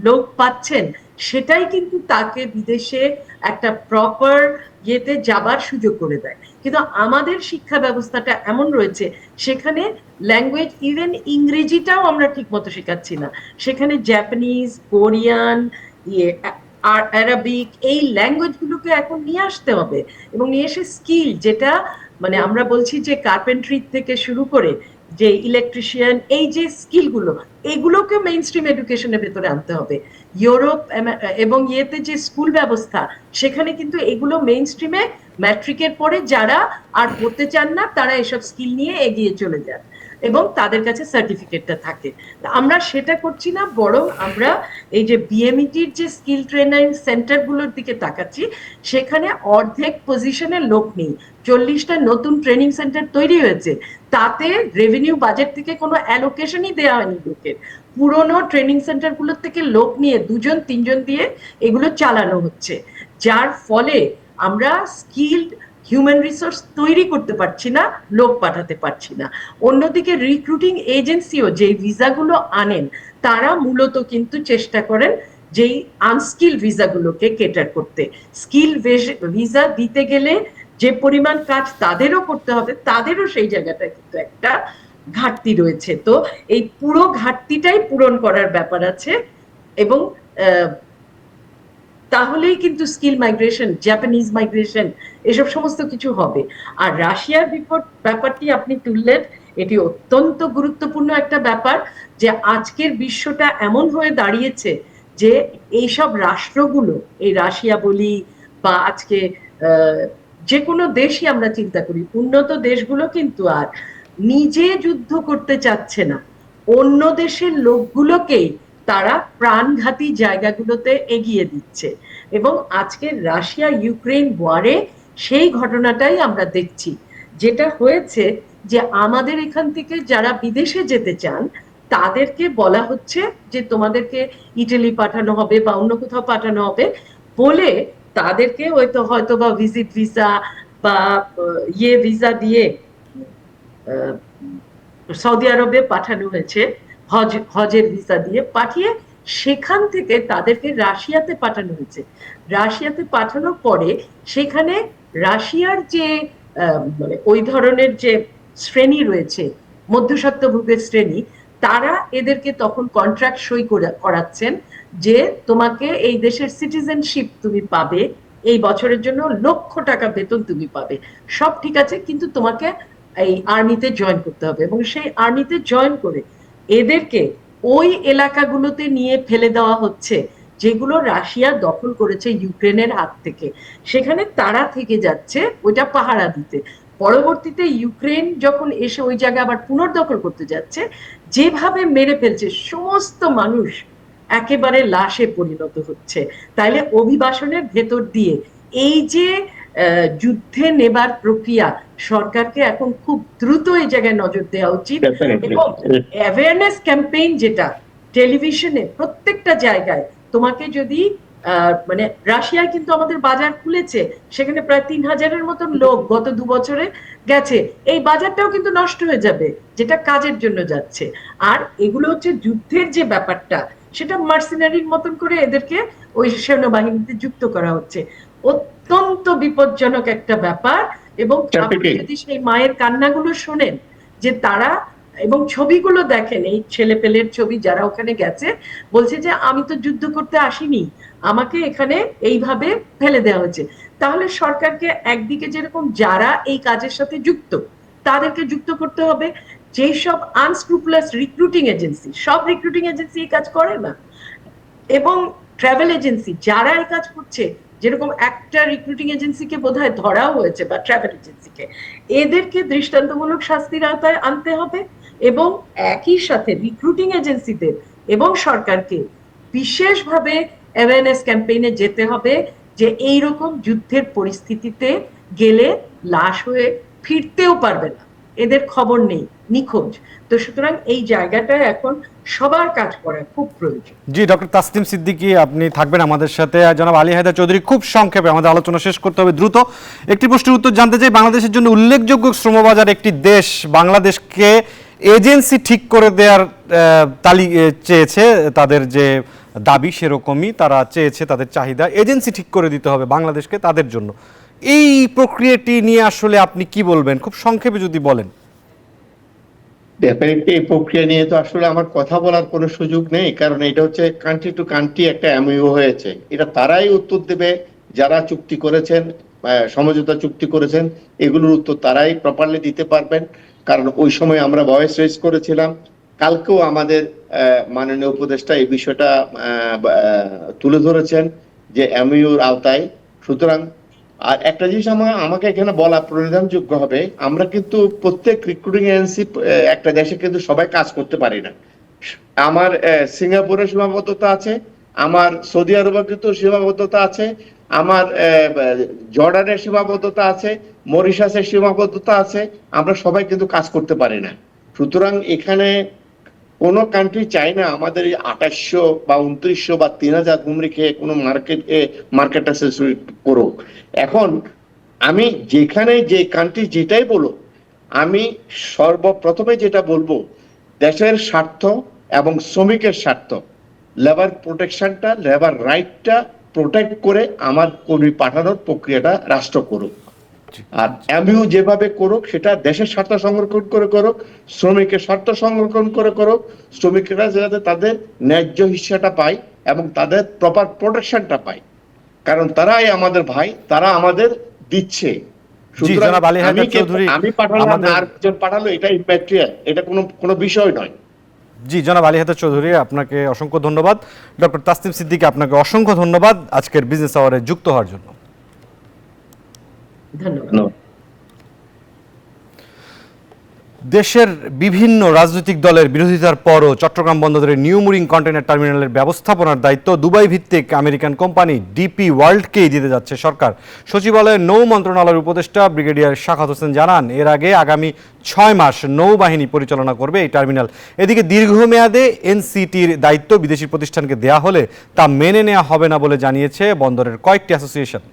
লোক পাচ্ছেন, সেটাই কিন্তু তাকে বিদেশে একটা প্রপার ইয়েতে যাবার সুযোগ করে দেয়। কিন্তু আমাদের শিক্ষা ব্যবস্থাটা এমন রয়েছে, সেখানে ল্যাঙ্গুয়েজ, ইভেন ইংরেজিটাও আমরা ঠিক মতো শেখাচ্ছি না, সেখানে জাপানিজ, কোরিয়ান, আর আরবিক, এই ল্যাঙ্গুয়েজগুলোকে এখন নিয়ে আসতে হবে এবং নিয়ে এসে স্কিল, যেটা মানে আমরা বলছি যে কার্পেন্ট্রি থেকে শুরু করে যে ইলেকট্রিশিয়ান, এই যে স্কিলগুলো, এগুলোকে মেইন স্ট্রিম এডুকেশনের ভেতরে আনতে হবে। ইউরোপ এবং ইয়েতে যে স্কুল ব্যবস্থা, সেখানে কিন্তু এগুলো মেইন স্ট্রিমে ম্যাট্রিকের পরে যারা আর পড়তে চান না, তারা এসব স্কিল নিয়ে এগিয়ে চলে যান। এবং তাদের কাছে সার্টিফিকেটটা থাকে। আমরা সেটা করছি না, বরং আমরা এই যে বিএমইটির যে স্কিল ট্রেনিং সেন্টারগুলোর দিকে তাকাচ্ছি, সেখানে অর্ধেক পজিশনের লোক নেই। 40টা নতুন ট্রেনিং সেন্টার তৈরি হয়েছে, তাতে রেভিনিউ বাজেট থেকে কোনো অ্যালোকেশনই দেওয়া হয়নি লোকের। পুরনো ট্রেনিং সেন্টারগুলোর থেকে লোক নিয়ে 2-3 জন দিয়ে এগুলো চালানো হচ্ছে, যার ফলে আমরা স্কিলড হিউম্যান রিসোর্স তৈরি করতে পারছি না, লোক পাঠাতে পারছি না। অন্যদিকে রিক্রুটিং এজেন্সিও যে ভিসাগুলো আনেন, তারা মূলত কিন্তু চেষ্টা করেন যেই আনস্কিল ভিসাগুলোকে কেটার করতে। স্কিল ভিসা দিতে গেলে যে পরিমাণ কাজ তাদেরও করতে হবে, তাদেরও সেই জায়গাটা কিন্তু একটা ঘাটতি রয়েছে। তো এই পুরো ঘাটতিটাই পূরণ করার ব্যাপার আছে, এবং তাহলেই কিন্তু স্কিল মাইগ্রেশন, জাপানিজ মাইগ্রেশন, এসব সমস্ত কিছু হবে। আর রাশিয়ার ব্যাপারটি আপনি তুললেন, এটি অত্যন্ত গুরুত্বপূর্ণ একটা ব্যাপার, যে আজকের বিশ্বটা এমন হয়ে দাঁড়িয়েছে যে এইসব রাষ্ট্রগুলো, এই রাশিয়া বলি বা আজকে যে কোনো দেশই আমরা চিন্তা করি, উন্নত দেশগুলো কিন্তু আর নিজে যুদ্ধ করতে চাচ্ছে না, অন্য দেশের লোকগুলোকেই তারা প্রাণঘাতী জায়গাগুলোতে এগিয়ে দিচ্ছে। এবং আজকে রাশিয়া ইউক্রেন ওয়ারে সেই ঘটনাটাই আমরা দেখছি। যেটা হয়েছে যে আমাদের এখান থেকে যারা বিদেশে যেতে চান, তাদেরকে বলা হচ্ছে যে তোমাদেরকে ইটালি পাঠানো হবে বা অন্য কোথাও পাঠানো হবে বলে, তাদেরকে হয়তো বা ভিজিট ভিসা বা ভিসা দিয়ে সৌদি আরবে পাঠানো হয়েছে, হজের ভিসা দিয়ে পাঠিয়ে সেখান থেকে তাদেরকে রাশিয়াতে পাঠানো হয়েছে। রাশিয়াতে পাঠানোর পরে সেখানে রাশিয়ার যে মানে ওই ধরনের যে শ্রেণী রয়েছে, মধ্যস্বত্বভোগের শ্রেণী, তারা এদেরকে তখন কন্ট্রাক্ট সই করাচ্ছেন যে তোমাকে এই দেশের সিটিজেনশিপ তুমি পাবে, এই বছরের জন্য $1,00,000 বেতন তুমি পাবে, সব ঠিক আছে, কিন্তু তোমাকে এই আর্মিতে জয়েন করতে হবে। এবং সেই আর্মিতে জয়েন করে এদেরকে ওই এলাকাগুলোতে নিয়ে ফেলে দেওয়া হচ্ছে যেগুলো রাশিয়া দখল করেছে ইউক্রেনের হাত থেকে। সেখানে তারা থেকে যাচ্ছে ওইটা পাহারা দিতে। পরবর্তীতে ইউক্রেন যখন এসে ওই জায়গা আবার পুনর্দখল করতে যাচ্ছে, যেভাবে মেরে ফেলছে, সমস্ত মানুষ একেবারে লাশে পরিণত হচ্ছে। তাইলে অভিবাসনের ভেতর দিয়ে এই যে যুদ্ধে নেবার প্রক্রিয়া, সরকারকে এখন খুব দ্রুত এই জায়গায় নজর দেওয়া উচিত। এবং অ্যাওয়ারনেস ক্যাম্পেইন, যেটা টেলিভিশনে প্রত্যেকটা জায়গায়, তোমাকে যদি মানে রাশিয়ায় কিন্তু আমাদের বাজার খুলেছে, সেখানে প্রায় 3,000-এর মতন লোক গত 2 বছরে গেছে, এই বাজারটাও কিন্তু নষ্ট হয়ে যাবে, যেটা কাজের জন্য যাচ্ছে। আর এগুলো হচ্ছে যুদ্ধের যে ব্যাপারটা, সেটা মার্সিনারির মতন করে এদেরকে ওই সেনাবাহিনীতে যুক্ত করা হচ্ছে। অত্যন্ত বিপজ্জনক একটা ব্যাপার। এবং আপনি যদি সেই মায়ের কান্নাগুলো শোনেন, যে তারা, এবং ছবিগুলো দেখেন, এই ছেলে পেলের ছবি, যারা ওখানে গেছে, বলছে যে আমি তো যুদ্ধ করতে আসিনি, আমাকে এখানে এইভাবে ফেলে দেওয়া হয়েছে। তাহলে সরকারকে একদিকে যেরকম যারা এই কাজের সাথে যুক্ত, তাদেরকে যুক্ত করতে হবে। যেই সব আনস্ক্রুপুলাস রিক্রুটিং এজেন্সি, সব রিক্রুটিং এজেন্সি এই কাজ করে না, এবং ট্রাভেল এজেন্সি যারা এই কাজ করছে, যেরকম একটা রিক্রুটিং এজেন্সিকে বোধহয় ধরাও হয়েছে, বা ট্রাভেল এজেন্সিকে, এদেরকে দৃষ্টান্তমূলক শাস্তির আওতায় আনতে হবে। এবং একই সাথে রিক্রুটিং এজেন্সিদের এবং সরকারকে বিশেষভাবে অ্যাওয়ারনেস ক্যাম্পেইনে যেতে হবে যে এইরকম যুদ্ধের পরিস্থিতিতে গেলে লাশ হয়ে ফিরতেও পারবে না, এদের খবর নেই, নিখোঁজ। তো সুতরাং এই জায়গাটা এখন সবার কাজ করা খুব প্রয়োজন। জি, ডক্টর তাসনিম সিদ্দিকী, আপনি থাকবেন আমাদের সাথে। জনাব আলী হায়দার চৌধুরী, খুব সংক্ষেপে, আমাদের আলোচনা শেষ করতে হবে দ্রুত। একটি প্রশ্নের উত্তর জানতে চাই। বাংলাদেশের জন্য উল্লেখযোগ্য শ্রমবাজার একটি দেশ বাংলাদেশকে এজেন্সি ঠিক করে দেওয়ার চেয়েছে, তাদের যে দাবি সেরকমই তারা চেয়েছে, তাদের চাহিদা এজেন্সি ঠিক করে দিতে হবে বাংলাদেশকে তাদের জন্য। এই প্রক্রিয়াটি নিয়ে আসলে আপনি কি বলবেন, খুব সংক্ষেপে যদি বলেন। ডেফিনেটলি এই প্রক্রিয়া নিয়ে তো আসলে আমার কথা বলার কোনো সুযোগ নেই, কারণ এটা হচ্ছে কান্ট্রি টু কান্ট্রি একটা এমইউ হয়েছে। এটা তারাই উত্তর দেবে যারা চুক্তি করেছেন, সমঝোতা চুক্তি করেছেন, এগুলোর উত্তর তারাই প্রপারলি দিতে পারবেন। কারণ ওই সময় আমরা ভয়েস রেজ করেছিলাম, কালকেও আমাদের মাননীয় উপদেষ্টা এই বিষয়টা তুলে ধরেছেন যে এমইউর আওতায়। সুতরাং আর একটা জিনিস আমাকে এখানে বলা প্রয়োজনযোগ্য হবে, আমরা কিন্তু প্রত্যেক রিক্রুটিং এজেন্সি একটা দেশে কিন্তু সবাই কাজ করতে পারি না। আমার সিঙ্গাপুরের সীমাবদ্ধতা আছে, আমার সৌদি আরবে কিন্তু সীমাবদ্ধতা আছে, আমার জর্ডানের সীমাবদ্ধতা আছে, মরিশাসের সীমাবদ্ধতা আছে, আমরা সবাই কিন্তু কাজ করতে পারি না। সুতরাং এখানে কোনো কান্ট্রি চাই না আমাদের 2800 বা 2900 বা 3000 ঘুমরি খেয়ে কোনো মার্কেটটা করুক। এখন আমি যেখানে যে কান্ট্রি যেটাই বলো, আমি সর্বপ্রথমে যেটা বলবো, দেশের স্বার্থ এবং শ্রমিকের স্বার্থ, লেবার প্রোটেকশনটা, লেবার রাইটটা প্রোটেক্ট করে আমার কর্মী পাঠানোর প্রক্রিয়াটা রাষ্ট্র করুক। আর এমইউ যেভাবে করুক সেটা দেশের স্বার্থ সংরক্ষণ করে করুক, শ্রমিকের স্বার্থ সংরক্ষণ করে করুক, শ্রমিকেরা যাতে তাদের ন্যায্য হিস্সাটা পায় এবং তাদের প্রপার প্রোটেকশনটা পায়, কারণ তারাই আমাদের ভাই, তারা আমাদের দিচ্ছে। সুতরাং আমি পাঠালাম আর একজন পাঠালো, এটা ইম্যাটেরিয়াল, এটা কোনো বিষয় নয়। জি, জনাব আলী হায়দার চৌধুরী, আপনাকে অসংখ্য ধন্যবাদ। ডক্টর তাসনিম সিদ্দিকী, আপনাকে অসংখ্য ধন্যবাদ আজকের বিজনেস আওয়ারে যুক্ত হওয়ার জন্য। ধন্যবাদ। দেশের বিভিন্ন রাজনৈতিক দলের বিরোধিতার পরও চট্টগ্রাম বন্দরের নিউ মুরিং কন্টেইনার টার্মিনালের ব্যবস্থাপনার দায়িত্ব দুবাই ভিত্তিক আমেরিকান কোম্পানি ডিপি ওয়ার্ল্ডকেই দিতে যাচ্ছে সরকার। সচিবালয়ের নৌ মন্ত্রণালয়ের উপদেষ্টা ব্রিগেডিয়ার শাখাত হোসেন জানান, এর আগে আগামী 6 মাস নৌবাহিনী পরিচালনা করবে এই টার্মিনাল। এদিকে দীর্ঘমেয়াদে এনসিটির দায়িত্ব বিদেশি প্রতিষ্ঠানকে দেয়া হলে তা মেনে নেওয়া হবে না বলে জানিয়েছে বন্দরের কয়েকটি অ্যাসোসিয়েশন।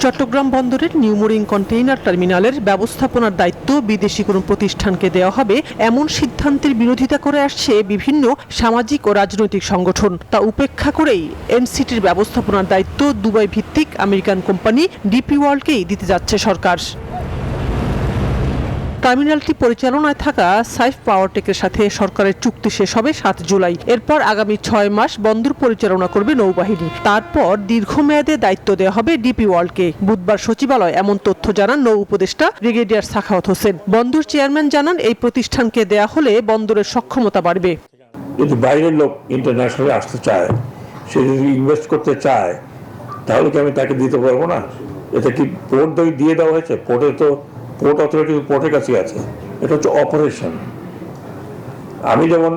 চট্টগ্রাম বন্দরের নিউ মুরিং কন্টেইনার টার্মিনালের ব্যবস্থাপনার দায়িত্ব বিদেশি কোনো প্রতিষ্ঠানকে দেওয়া হবে, এমন সিদ্ধান্তের বিরোধিতা করে আসছে বিভিন্ন সামাজিক ও রাজনৈতিক সংগঠন। তা উপেক্ষা করেই এনসিটির ব্যবস্থাপনার দায়িত্ব দুবাই ভিত্তিক আমেরিকান কোম্পানি ডিপি ওয়ার্ল্ডকেই দিতে যাচ্ছে সরকার। টার্মিনালটি পরিচালনায় থাকা সাইফ পাওয়ারটেকের সাথে সরকারের চুক্তি শেষ হবে 7 জুলাই। এরপর আগামী 6 মাস বন্দর পরিচালনা করবে নৌবাহিনী। তারপর দীর্ঘমেয়াদে দায়িত্ব দেওয়া হবে ডিপি ওয়ার্ল্ডকে। বুধবার সচিবালয় এমন তথ্য জানান নৌ উপদেষ্টা ব্রিগেডিয়ার শাখাওয়াত হোসেন। বন্দর চেয়ারম্যান জানান, এই প্রতিষ্ঠানকে দেয়া হলে বন্দরের সক্ষমতা বাড়বে। যদি বাইরের লোক ইন্টারন্যাশনালি আসতে চায়, সে যদি ইনভেস্ট করতে চায়, তাহলে কি আমি তাকে দিতে পারবো না? এটা কি পোর্ট দিয়ে দেওয়া হয়েছে? পোর্ট অথরিটি পোর্টের কাছে আছে, এটা হচ্ছে অপারেশন। আমি যেমন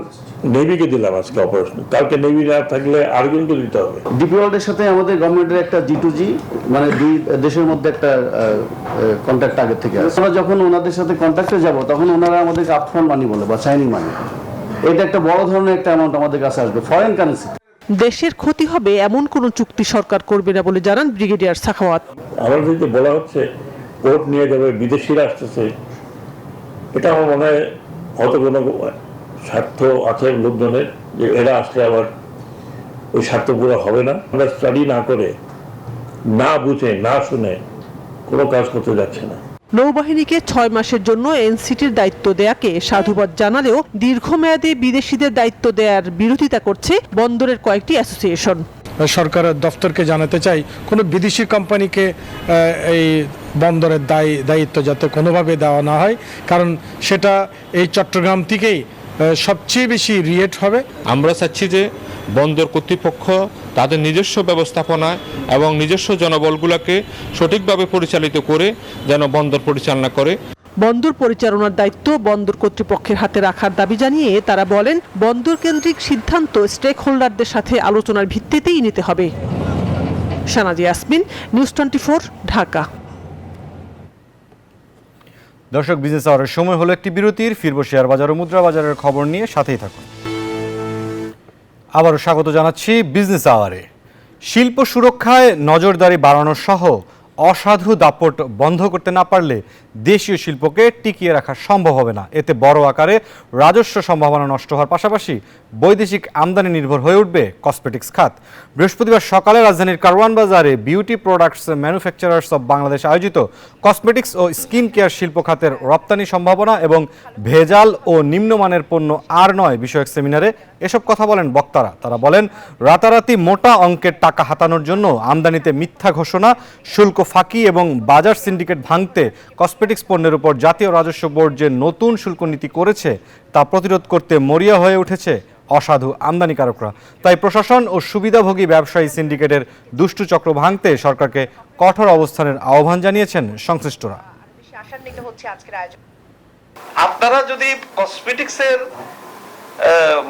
নেভিকে দিলাম আজকে অপারেশন, কালকে নেভি না থাকলে আরেকজনকে দিতে হবে। ডিপি ওয়ার্ল্ডের সাথে আমাদের গভর্নমেন্টের একটা G2G, মানে দুই দেশের মধ্যে একটা কন্ট্রাক্ট আগে থেকে আছে। আমরা যখন ওনাদের সাথে কন্ট্রাক্টে যাব, তখন ওনারা আমাদেরকে আপফ্রন্ট মানি বলে বা সাইনিং মানি, এটা একটা বড় ধরনের একটা অ্যামাউন্ট আমাদের কাছে আসবে ফরেন কারেন্সি। দেশের ক্ষতি হবে এমন কোনো চুক্তি সরকার করবে না বলে জানান ব্রিগেডিয়ার শাখাওয়াত। আমাদের যে বলা হচ্ছে পোর্ট নিয়ে যাবে, বিদেশিরা আসতেছে, এটা আমার মনে হয় হয়তো কোনো স্বার্থ আছে লোকজনের, যে এরা আসলে আবার ওই স্বার্থ পুরো হবে না। আমরা স্টাডি না করে, না বুঝে, না শুনে কোনো কাজ করতে যাচ্ছে না। নৌবাহিনীকে 6 মাসের জন্য এনসিটির দায়িত্ব দেয়াকে সাধুবাদ জানালেও দীর্ঘমেয়াদে বিদেশিদের দায়িত্ব দেওয়ার বিরোধিতা করছে বন্দরের কয়েকটি অ্যাসোসিয়েশন। সরকারের দফতরকে জানাতে চাই, কোনো বিদেশি কোম্পানিকে এই বন্দরের দায়িত্ব যাতে কোনোভাবে দেওয়া না হয়, কারণ সেটা এই চট্টগ্রাম থেকেই সবচেয়ে বেশি রিয়েট হবে। আমরা চাচ্ছি যে বন্দর কর্তৃপক্ষ তাদের নিজস্ব ব্যবস্থাপনা এবং নিজস্ব জনবলগুলোকে সঠিকভাবে পরিচালিত করে যেন বন্দর পরিচালনা করে। বন্দর পরিচালনার দায়িত্ব বন্দর কর্তৃপক্ষের হাতে রাখার দাবি জানিয়ে তারা বলেন, বন্দর কেন্দ্রিক সিদ্ধান্ত স্টেক হোল্ডারদের সাথে আলোচনার ভিত্তিতেই নিতে হবে। শানাজি ইয়াসমিন, নিউজ 24, ঢাকা। দর্শক, বিজনেস আওয়ারের সময় হলো একটি বিরতির। ফিরবো শেয়ার বাজার ও মুদ্রা বাজারের খবর নিয়ে, সাথেই থাকুন। আবারও স্বাগত জানাচ্ছি বিজনেস আওয়ারে। শিল্প সুরক্ষায় নজরদারি বাড়ানো সহ অসাধু দাপট বন্ধ করতে না পারলে দেশীয় শিল্পকে টিকিয়ে রাখা সম্ভব হবে না। এতে বড় আকারে রাজস্ব সম্ভাবনা নষ্ট হওয়ার পাশাপাশি বৈদেশিক আমদানি নির্ভর হয়ে উঠবে কসমেটিক্স খাত। বৃহস্পতিবার সকালে রাজধানীর কারওয়ান বাজারে beauty products manufacturers of Bangladesh আয়োজিত কসমেটিক্স ও স্কিন কেয়ার শিল্প খাতের রপ্তানি সম্ভাবনা এবং ভেজাল ও নিম্নমানের পণ্য আর নয় বিষয়ক সেমিনারে এসব কথা বলেন বক্তারা। তারা বলেন, রাতারাতি মোটা অঙ্কের টাকা হাতানোর জন্য আমদানিতে মিথ্যা ঘোষণা, শুল্ক ফাঁকি এবং বাজার সিন্ডিকেট ভাঙতে কসমেটিক্স পণ্যের উপর জাতীয় রাজস্ব বোর্ড যে নতুন শুল্ক নীতি করেছে তা প্রতিরোধ করতে মরিয়া হয়ে উঠেছে অসাধু আমদানিকারকরা। তাই প্রশাসন ও সুবিধাভোগী ব্যবসায়ী সিন্ডিকেটের দুষ্টু চক্র ভাঙতে সরকারকে কঠোর অবস্থানের আহ্বান জানিয়েছেন সংশ্লিষ্টরা। আপনারা যদি কসমেটিক্সের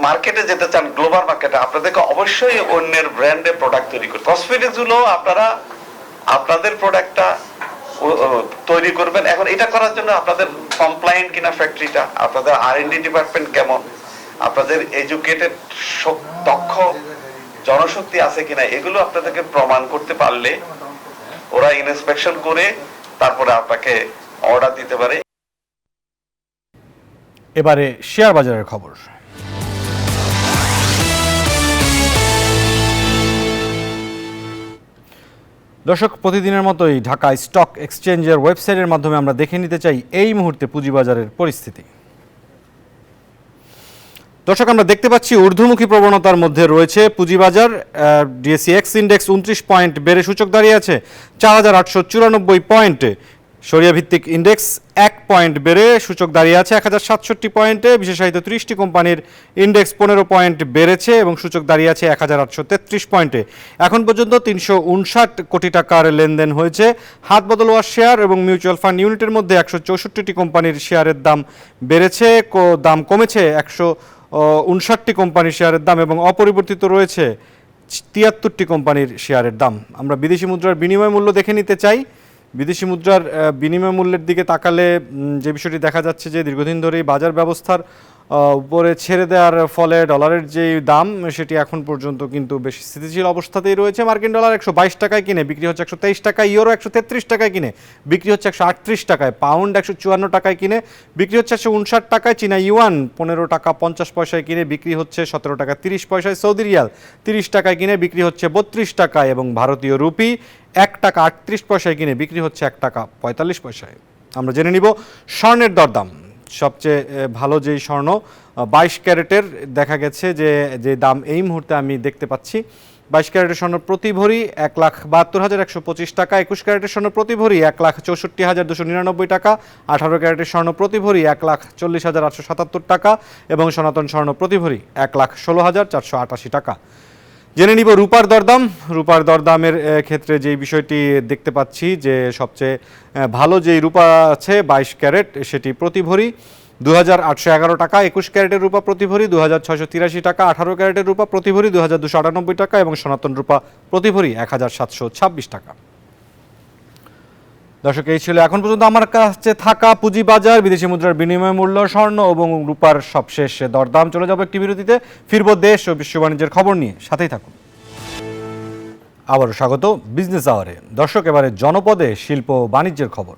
মার্কেটে যেতে চান, গ্লোবাল মার্কেটে, আপনাদেরকে অবশ্যই অন্যের ব্র্যান্ডে প্রোডাক্ট তৈরি করতে। কসমেটিক্স গুলো আপনারা আপনাদের প্রোডাক্টটা তৈরি করবেন। এখন এটা করার জন্য আপনাদের কমপ্লায়েন্ট কিনা ফ্যাক্টরিটা, আপনাদের R&D ডিপার্টমেন্ট কেমন, আপনাদের এডুকেটেড দক্ষ জনশক্তি আছে কিনা, এগুলো আপনাদেরকে প্রমাণ করতে পারলে ওরা ইন্সপেকশন করে তারপরে আপনাকে অর্ডার দিতে পারে। এবারে শেয়ার বাজারের খবর। দর্শক, প্রতিদিনের মতোই ঢাকা স্টক এক্সচেঞ্জের ওয়েবসাইটের মাধ্যমে আমরা দেখে নিতে চাই এই মুহূর্তে পুঁজিবাজারের পরিস্থিতি। দর্শক, আমরা দেখতে পাচ্ছি ঊর্ধ্বমুখী প্রবণতার মধ্যে রয়েছে পুঁজিবাজার। ডিএসইএক্স ইন্ডেক্স 29 পয়েন্ট বেড়ে সূচক দাঁড়িয়ে আছে 4894 পয়েন্টে। সরিয়া ভিত্তিক ইন্ডেক্স 1 পয়েন্ট বেড়ে সূচক দাঁড়িয়ে আছে 1067 পয়েন্টে। বিশেষায়িত 30টি কোম্পানির ইন্ডেক্স 15 পয়েন্ট বেড়েছে এবং সূচক দাঁড়িয়ে আছে 1833 পয়েন্টে। এখন পর্যন্ত 359 কোটি টাকার লেনদেন হয়েছে। হাত বদল হওয়া শেয়ার এবং মিউচুয়াল ফান্ড ইউনিটের মধ্যে 164টি কোম্পানির শেয়ারের দাম বেড়েছে, দাম কমেছে 159টি কোম্পানির শেয়ারের দাম, এবং অপরিবর্তিত রয়েছে 73টি কোম্পানির শেয়ারের দাম। আমরা বিদেশি মুদ্রার বিনিময় মূল্য দেখে নিতে চাই। বিদেশি মুদ্রার বিনিময় মূল্যের দিকে তাকালে যে বিষয়টি দেখা যাচ্ছে যে দীর্ঘদিন ধরেই বাজার ব্যবস্থার উপরে ছেড়ে দেওয়ার ফলে ডলারের যে দাম সেটি এখন পর্যন্ত কিন্তু বেশ স্থিতিশীল অবস্থাতেই রয়েছে। মার্কিন ডলার 122 টাকায় কিনে বিক্রি হচ্ছে 123 টাকায়, ইউরো 133 টাকায় কিনে বিক্রি হচ্ছে 138 টাকায়, পাউন্ড 154 টাকায় কিনে বিক্রি হচ্ছে 159 টাকায়, চীনা ইউয়ান 15 টাকা 50 পয়সায় কিনে বিক্রি হচ্ছে 17 টাকা 30 পয়সায়, সৌদি রিয়াল 30 টাকায় কিনে বিক্রি হচ্ছে 32 টাকায়, এবং ভারতীয় রুপি 1 টাকা 38 পয়সায় কিনে বিক্রি হচ্ছে 1 টাকা 45 পয়সায়। আমরা জেনে নিব স্বর্ণের দরদাম। সবচেয়ে ভালো যেই স্বর্ণ 22 ক্যারেটের দেখা গেছে যে দাম এই মুহূর্তে আমি দেখতে পাচ্ছি, 22 ক্যারেটের স্বর্ণ প্রতি ভরি 1,72,125 টাকা, 21 ক্যারেটের স্বর্ণ প্রতি ভরি 1,64,299 টাকা, 18 ক্যারেটের স্বর্ণ প্রতি ভরি 1,40,877 টাকা, এবং সনাতন স্বর্ণ প্রতি ভরি 1,16,488 টাকা। জেনে নিব রূপার দরদাম। রূপার দরদামের ক্ষেত্রে যেই বিষয়টি দেখতে পাচ্ছি যে সবচেয়ে ভালো যেই রূপা আছে 22 ক্যারেট সেটি প্রতি ভরি 2,811 টাকা, 21 ক্যারেটের রূপা প্রতি ভরি 2,683 টাকা, 18 ক্যারেটের রূপা প্রতি ভরি 2,298 টাকা, এবং সনাতন রূপা প্রতি ভরি 1,726 টাকা। দর্শক, এই ছিল এখন পর্যন্ত আমার কাছে থাকা পুঁজিবাজার, বিদেশি মুদ্রার বিনিময় মূল্য, স্বর্ণ এবং রূপার সবশেষ দরদাম। চলে যাব একটি বিরতিতে, ফিরব দেশ ও বিশ্ব বাণিজ্যের খবর নিয়ে, সাথেই থাকুন। আবারও স্বাগত বিজনেস আওয়ারে। দর্শক, এবারে জনপদে শিল্প ও বাণিজ্যের খবর।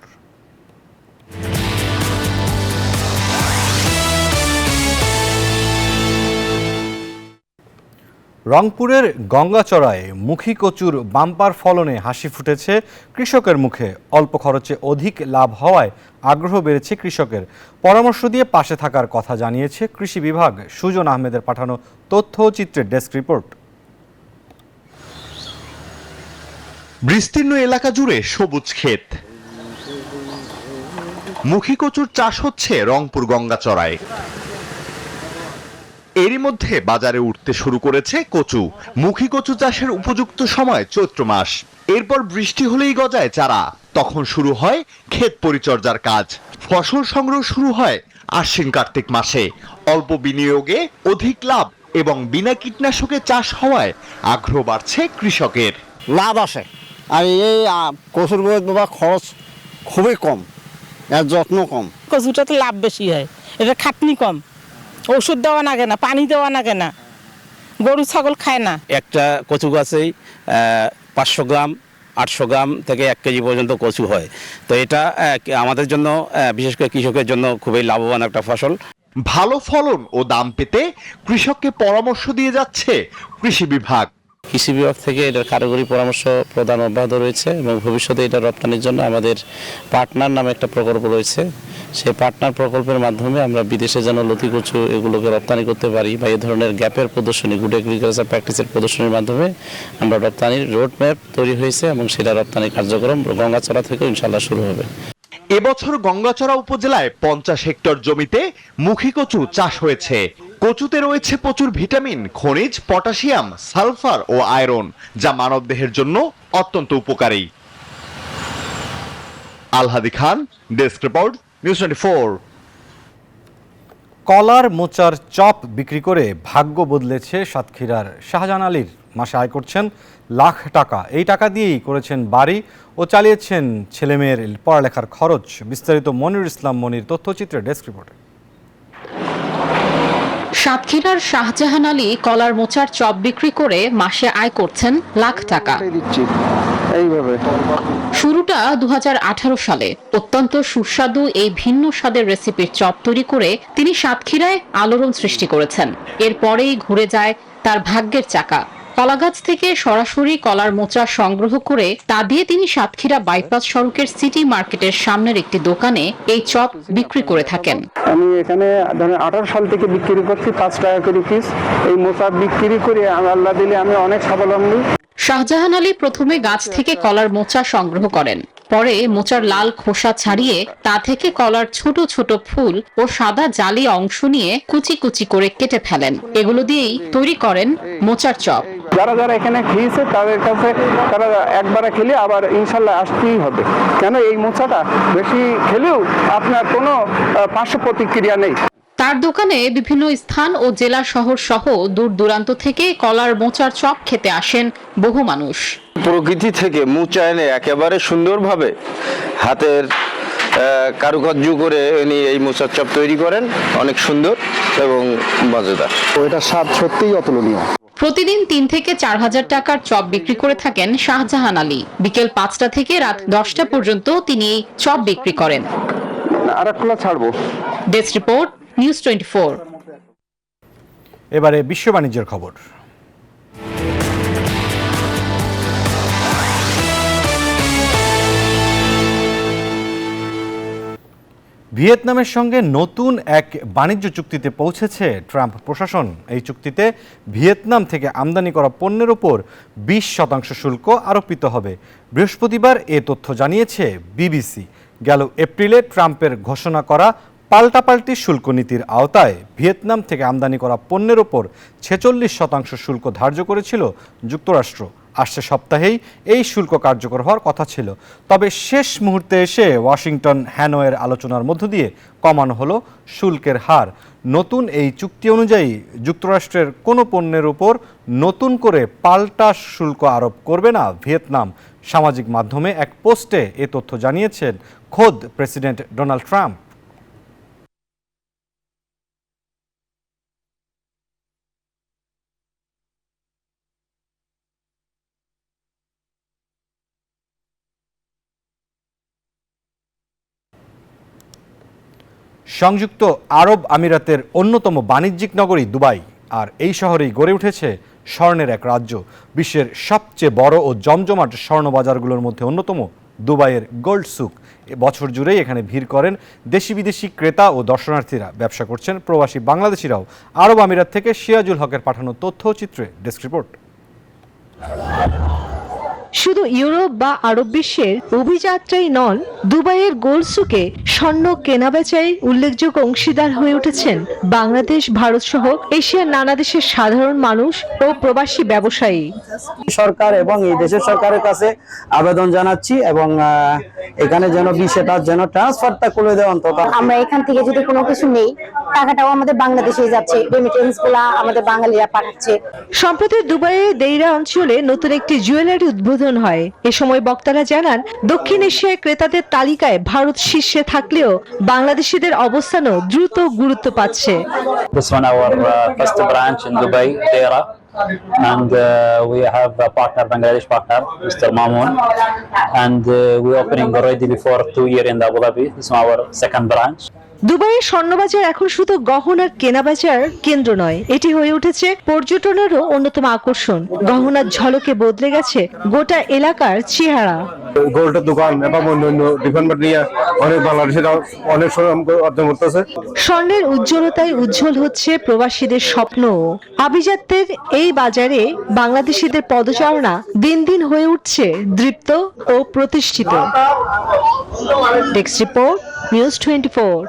রংপুরের গঙ্গাচড়ায় মুখী কচুর বাম্পার ফলনে হাসি ফুটেছে কৃষকের মুখে। অল্প খরচে অধিক লাভ হওয়ায় আগ্রহ বেড়েছে কৃষকের। পরামর্শ দিয়ে পাশে থাকার কথা জানিয়েছে কৃষি বিভাগ। সুজন আহমেদের পাঠানো তথ্য ও চিত্রের ডেস্ক রিপোর্ট। বিস্তীর্ণ এলাকা জুড়ে সবুজ ক্ষেত, মুখী কচুর চাষ হচ্ছে রংপুর গঙ্গাচড়ায়। এরই মধ্যে বাজারে উঠতে শুরু করেছে কচু। মুখী কচু চাষের উপযুক্ত সময় চৈত্র মাস। এরপর বৃষ্টি হলেই গজায় চারা, তখন শুরু হয় ক্ষেত পরিচর্যার কাজ। ফসল সংগ্রহ শুরু হয় আশ্বিন কার্তিক মাসে। অল্প বিনিয়োগে অধিক লাভ এবং বিনা কীটনাশকে চাষ হওয়ায় আগ্রহ বাড়ছে কৃষকের। লাভ আসে, আর এই কচুর খরচ খুবই কম, এর যত্ন কম। কচুটাতে লাভ বেশি হয়, এটা খাটনি কম, ওষুধ দেওয়া লাগে না, পানি দেওয়া লাগে না, গরু ছাগল খায় না। একটা কচু গাছেই 500 গ্রাম 800 গ্রাম থেকে 1 কেজি পর্যন্ত কচু হয়। তো এটা আমাদের জন্য, বিশেষ করে কৃষকের জন্য খুবই লাভবান একটা ফসল। ভালো ফলন ও দাম পেতে কৃষককে পরামর্শ দিয়ে যাচ্ছে কৃষি বিভাগ। কৃষি বিভাগ থেকে এটার কারিগরি পরামর্শ প্রদান অব্যাহত রয়েছে এবং ভবিষ্যতে এটা রপ্তানির জন্য আমাদের পার্টনার নামে একটা প্রকল্প রয়েছে। সেই পার্টনার প্রকল্পের মাধ্যমে আমরা বিদেশে যেন লতি কচু এগুলোকে রপ্তানি করতে পারি, বা এই ধরনের গ্যাপের প্রদর্শনী, গুড এগ্রিকালচার প্র্যাকটিসের প্রদর্শনীর মাধ্যমে আমরা রপ্তানির রোড ম্যাপ তৈরি হয়েছে এবং সেটা রপ্তানি কার্যক্রম গঙ্গাচড়া থেকে ইনশাল্লাহ শুরু হবে। এবছর গঙ্গাচড়া উপজেলায় 50 হেক্টর জমিতে মুখী কচু চাষ হয়েছে। কচুতে রয়েছে প্রচুর ভিটামিন, খনিজ, পটাশিয়াম, সালফার ও আয়রন, যা মানবদেহের জন্য অত্যন্ত উপকারী। আলহাদি খান, ডেস্ক রিপোর্ট, নিউজ 24। কলার মোচার চপ বিক্রি করে ভাগ্য বদলেছে সাতক্ষীরার শাহজাহান আলীর। মাসে আয় করছেন লাখ টাকা। এই টাকা দিয়েই করেছেন বাড়ি ও চালিয়েছেন ছেলেমেয়ের পড়ালেখার খরচ। বিস্তারিত মনির ইসলাম মনির তথ্যচিত্রে ডেস্ক রিপোর্টে। সাতক্ষীরার শাহজাহান আলী কলার মোচার চপ বিক্রি করে মাসে আয় করছেন লাখ টাকা। শুরুটা 2018 সালে। অত্যন্ত সুস্বাদু এই ভিন্ন স্বাদের রেসিপির চপ তৈরি করে তিনি সাতক্ষীরায় আলোড়ন সৃষ্টি করেছেন। এরপরেই ঘুরে যায় তার ভাগ্যের চাকা। কলাগাছ থেকে সরাসরি কলার মোচা সংগ্রহ করে তা দিয়ে তিনি সাতক্ষীরা বাইপাস সড়কের সিটি মার্কেটের সামনের একটি দোকানে এই চপ বিক্রি করে থাকেন। আমি এখানে 18 সাল থেকে বিক্রি করছি 5 টাকা করে পিস। এই মোচা বিক্রি করে আল্লাহ দিলে আমি অনেক স্বাবলম্বী। শাহজাহান আলী প্রথমে গাছ থেকে কলার মোচা সংগ্রহ করেন। পরে মোচার লাল খোসা ছাড়িয়ে তা থেকে কলার ছোট ছোট ফুল ও সাদা জালি অংশ নিয়ে কুচি কুচি করে কেটে ফেলেন। এগুলো দিয়েই তৈরি করেন মোচার চপ। যারা যারা এখানে খেয়েছে তাদের কাছে তারা একবার খেলে আবার ইনশাল্লাহ আসতেই হবে, কেন এই মোচাটা বেশি খেলেও আপনার কোনো পার্শ্ব প্রতিক্রিয়া নেই। তার দোকানে বিভিন্ন স্থান ও জেলা শহর সহ দূর দূরান্ত থেকে কলার মোচার চপ খেতে আসেন বহু মানুষ। প্রকৃতি থেকে মোচা এনে একেবারে সুন্দরভাবে হাতের কারুকার্য করে উনি এই মোচার চপ তৈরি করেন, অনেক সুন্দর এবং মজাদার। ওইটা স্বাদ সত্যিই অতুলনীয়। প্রতিদিন 3 থেকে 4 হাজার টাকার চপ বিক্রি করে থাকেন শাহজাহান আলী। বিকেল 5টা থেকে রাত 10টা পর্যন্ত তিনি এই চপ বিক্রি করেন। আরেকগুলো ছাড়বো। Desk report, news 24। এবারে বিশ্ব বাণিজ্যের খবর। ভিয়েতনামের সঙ্গে নতুন এক বাণিজ্য চুক্তিতে পৌঁছেছে ট্রাম্প প্রশাসন। এই চুক্তিতে ভিয়েতনাম থেকে আমদানি করা পণ্যের উপর 20% শুল্ক আরোপিত হবে। বৃহস্পতিবার এ তথ্য জানিয়েছে বিবিসি। গেল এপ্রিলে ট্রাম্পের ঘোষণা করা পাল্টাপাল্টি শুল্ক নীতির আওতায় ভিয়েতনাম থেকে আমদানি করা পণ্যের ওপর 46% শুল্ক ধার্য করেছিল যুক্তরাষ্ট্র। আসছে সপ্তাহেই এই শুল্ক কার্যকর হওয়ার কথা ছিল, তবে শেষ মুহূর্তে এসে ওয়াশিংটন হ্যানয়ের আলোচনার মধ্য দিয়ে কমানো হলো শুল্কের হার। নতুন এই চুক্তি অনুযায়ী যুক্তরাষ্ট্রের কোনো পণ্যের উপর নতুন করে পাল্টা শুল্ক আরোপ করবে না ভিয়েতনাম। সামাজিক মাধ্যমে এক পোস্টে এ তথ্য জানিয়েছেন খোদ প্রেসিডেন্ট ডোনাল্ড ট্রাম্প। সংযুক্ত আরব আমিরাতের অন্যতম বাণিজ্যিক নগরী দুবাই, আর এই শহরেই গড়ে উঠেছে স্বর্ণের এক রাজ্য। বিশ্বের সবচেয়ে বড় ও জমজমাট স্বর্ণ বাজারগুলোর মধ্যে অন্যতম দুবাইয়ের গোল্ড সুক। বছর জুড়েই এখানে ভিড় করেন দেশি বিদেশি ক্রেতা ও দর্শনার্থীরা। ব্যবসা করছেন প্রবাসী বাংলাদেশিরাও। আরব আমিরাত থেকে সিরাজুল হকের পাঠানো তথ্যচিত্রে ডেস্ক রিপোর্ট। শুধু ইউরোপ বা আরব বিশ্বের অভিযাত্রাই নন, দুবাইয়ের গোল্ড সুকে স্বর্ণ কেনাবেচায় উল্লেখযোগ্য অংশীদার হয়ে উঠেছেন বাংলাদেশ, ভারত সহ এশিয়ার নানা দেশের সাধারণ মানুষ ও প্রবাসী ব্যবসায়ী। সরকার এবং এই দেশের সরকারের কাছে আবেদন জানাচ্ছি এবং এখানে যেন বিষয়টা যেন ট্রান্সফারটা করে দেয়। অন্তত আমরা এখান থেকে যদি কোনো কিছু নেই, টাকাটাও আমাদের বাংলাদেশে যাচ্ছে, রেমিটেন্স গুলা আমাদের বাঙালিরা পাঠাচ্ছে। সম্প্রতি দুবাইয়ের দেইরা অঞ্চলে নতুন একটি জুয়েলারি উদ্বোধন হয়। এ সময় বক্তারা জানান, দক্ষিণ এশিয়ায় ক্রেতাদের তালিকায় ভারত শীর্ষে থাকলেও বাংলাদেশিদের অবস্থানও দ্রুত গুরুত্ব পাচ্ছে। This one our first branch in Dubai, Deira, and we have a partner, Bangladesh partner, Mr. Mamoon, and we opening already before 2 years in Abu Dhabi. This is our second branch. দুবাইয়ের স্বর্ণবাজার এখন শুধু গহনার কেনাবেচার কেন্দ্র নয়, এটি হয়ে উঠেছে পর্যটনেরও অন্যতম আকর্ষণ। গহনার ঝলকে বদলে গেছে গোটা এলাকার চেহারা। গোল্ডের দোকান এবং অন্যান্য ডিপার্টমেন্ট নিয়ে অনেক বাংলাদেশিরা অনেক সুনাম অর্জন করতেছে। স্বর্ণের উজ্জ্বলতায় উজ্জ্বল হচ্ছে প্রবাসীদের স্বপ্ন। আভিজাত্যের এই বাজারে বাংলাদেশিদের পদচারণা দিন দিন হয়ে উঠছে দৃপ্ত ও প্রতিষ্ঠিত। Desk report, news 24।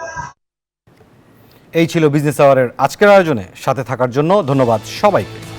এই ছিল বিজনেস আওয়ারের আজকের আয়োজনে। সাথে থাকার জন্য ধন্যবাদ সবাইকে।